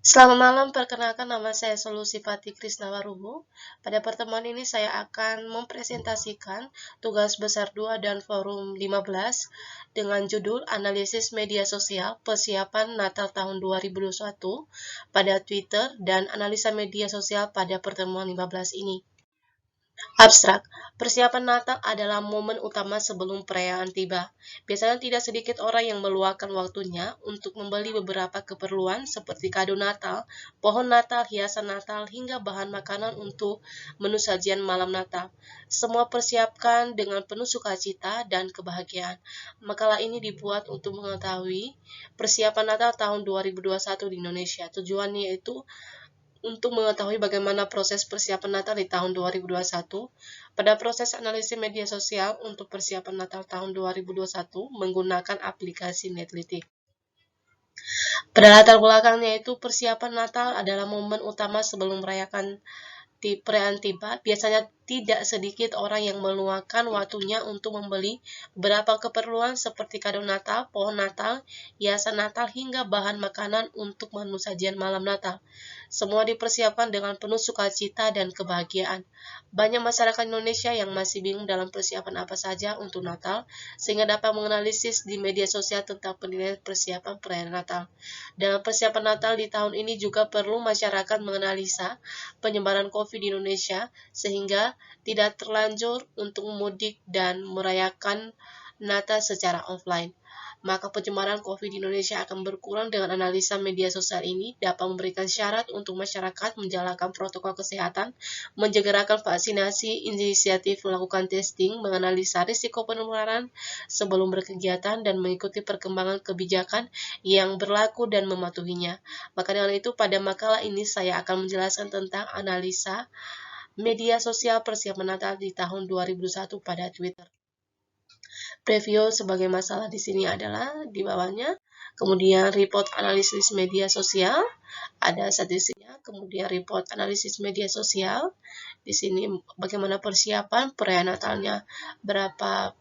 Selamat malam, perkenalkan nama saya Solusipati Krisnawarubu. Pada pertemuan ini saya akan mempresentasikan tugas besar 2 dan forum 15 dengan judul Analisis Media Sosial Persiapan Natal tahun 2021 pada Twitter dan analisa media sosial pada pertemuan 15 ini. Abstrak, persiapan Natal adalah momen utama sebelum perayaan tiba. Biasanya tidak sedikit orang yang meluangkan waktunya untuk membeli beberapa keperluan seperti kado Natal, pohon Natal, hiasan Natal, hingga bahan makanan untuk menu sajian malam Natal. Semua persiapkan dengan penuh sukacita dan kebahagiaan. Makalah ini dibuat untuk mengetahui persiapan Natal tahun 2021 di Indonesia. Tujuannya yaitu untuk mengetahui bagaimana proses persiapan Natal di tahun 2021, pada proses analisis media sosial untuk persiapan Natal tahun 2021 menggunakan aplikasi Netlytics. Pada latar belakangnya itu persiapan Natal adalah momen utama sebelum merayakan perayaan tiba. Biasanya tidak sedikit orang yang meluangkan waktunya untuk membeli beberapa keperluan seperti kado Natal, pohon Natal, hiasan Natal, hingga bahan makanan untuk menu sajian malam Natal. Semua dipersiapkan dengan penuh sukacita dan kebahagiaan. Banyak masyarakat Indonesia yang masih bingung dalam persiapan apa saja untuk Natal, sehingga dapat menganalisis di media sosial tentang penilaian persiapan perayaan Natal. Dalam persiapan Natal di tahun ini juga perlu masyarakat menganalisa penyebaran COVID di Indonesia, sehingga tidak terlanjur untuk mudik dan merayakan Natal secara offline. Maka penyebaran COVID di Indonesia akan berkurang. Dengan analisa media sosial ini dapat memberikan syarat untuk masyarakat menjalankan protokol kesehatan, menjegerakan vaksinasi, inisiatif melakukan testing, menganalisa risiko penularan sebelum berkegiatan, dan mengikuti perkembangan kebijakan yang berlaku dan mematuhinya. Maka dengan itu pada makalah ini saya akan menjelaskan tentang analisa media sosial persiapan Natal di tahun 2021 pada Twitter. Preview sebagai masalah di sini adalah di bawahnya, kemudian report analisis media sosial, ada statistiknya, kemudian report analisis media sosial, di sini bagaimana persiapan perayaan Natalnya, berapa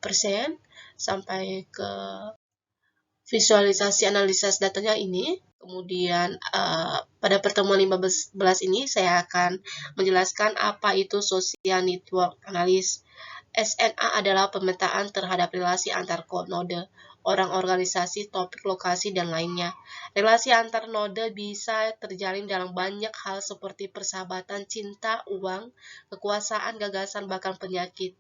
persen, sampai ke visualisasi analisis datanya ini. Kemudian pada pertemuan 15 ini saya akan menjelaskan apa itu social network analysis. SNA adalah pemetaan terhadap relasi antar node, orang, organisasi, topik, lokasi, dan lainnya. Relasi antar node bisa terjalin dalam banyak hal seperti persahabatan, cinta, uang, kekuasaan, gagasan, bahkan penyakit.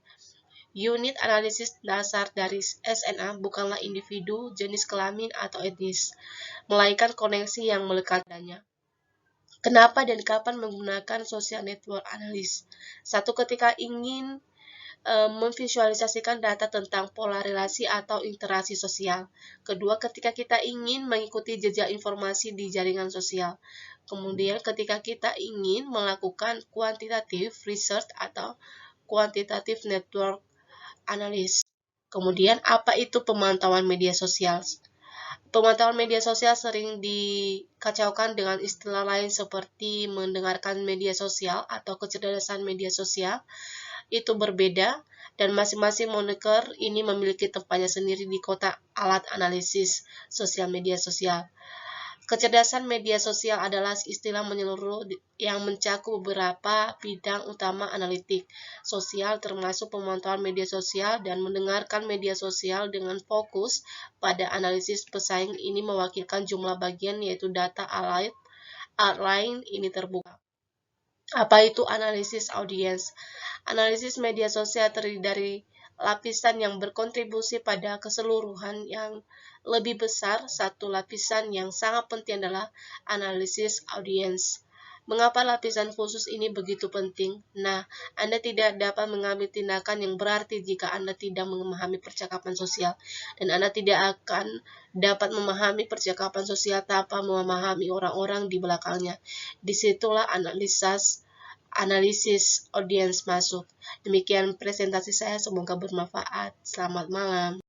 Unit analisis dasar dari SNA bukanlah individu, jenis kelamin, atau etnis, melainkan koneksi yang melekat padanya. Kenapa dan kapan menggunakan social network analysis? Satu, ketika ingin memvisualisasikan data tentang pola relasi atau interaksi sosial. Kedua, ketika kita ingin mengikuti jejak informasi di jaringan sosial. Kemudian, ketika kita ingin melakukan quantitative research atau quantitative network analysis. Kemudian, apa itu pemantauan media sosial? Pemantauan media sosial sering dikacaukan dengan istilah lain seperti mendengarkan media sosial atau kecerdasan media sosial. Itu berbeda, dan masing-masing moniker ini memiliki tempatnya sendiri di kotak alat analisis sosial media sosial. Kecerdasan media sosial adalah istilah menyeluruh yang mencakup beberapa bidang utama analitik sosial, termasuk pemantauan media sosial dan mendengarkan media sosial dengan fokus pada analisis pesaing. Ini mewakilkan jumlah bagian, yaitu data outline ini terbuka. Apa itu analisis audiens? Analisis media sosial terdiri dari lapisan yang berkontribusi pada keseluruhan yang lebih besar. Satu lapisan yang sangat penting adalah analisis audiens. Mengapa lapisan khusus ini begitu penting? Nah, Anda tidak dapat mengambil tindakan yang berarti jika Anda tidak memahami percakapan sosial, dan Anda tidak akan dapat memahami percakapan sosial tanpa memahami orang-orang di belakangnya. Disitulah analisis audiens masuk. Demikian presentasi saya, semoga bermanfaat. Selamat malam.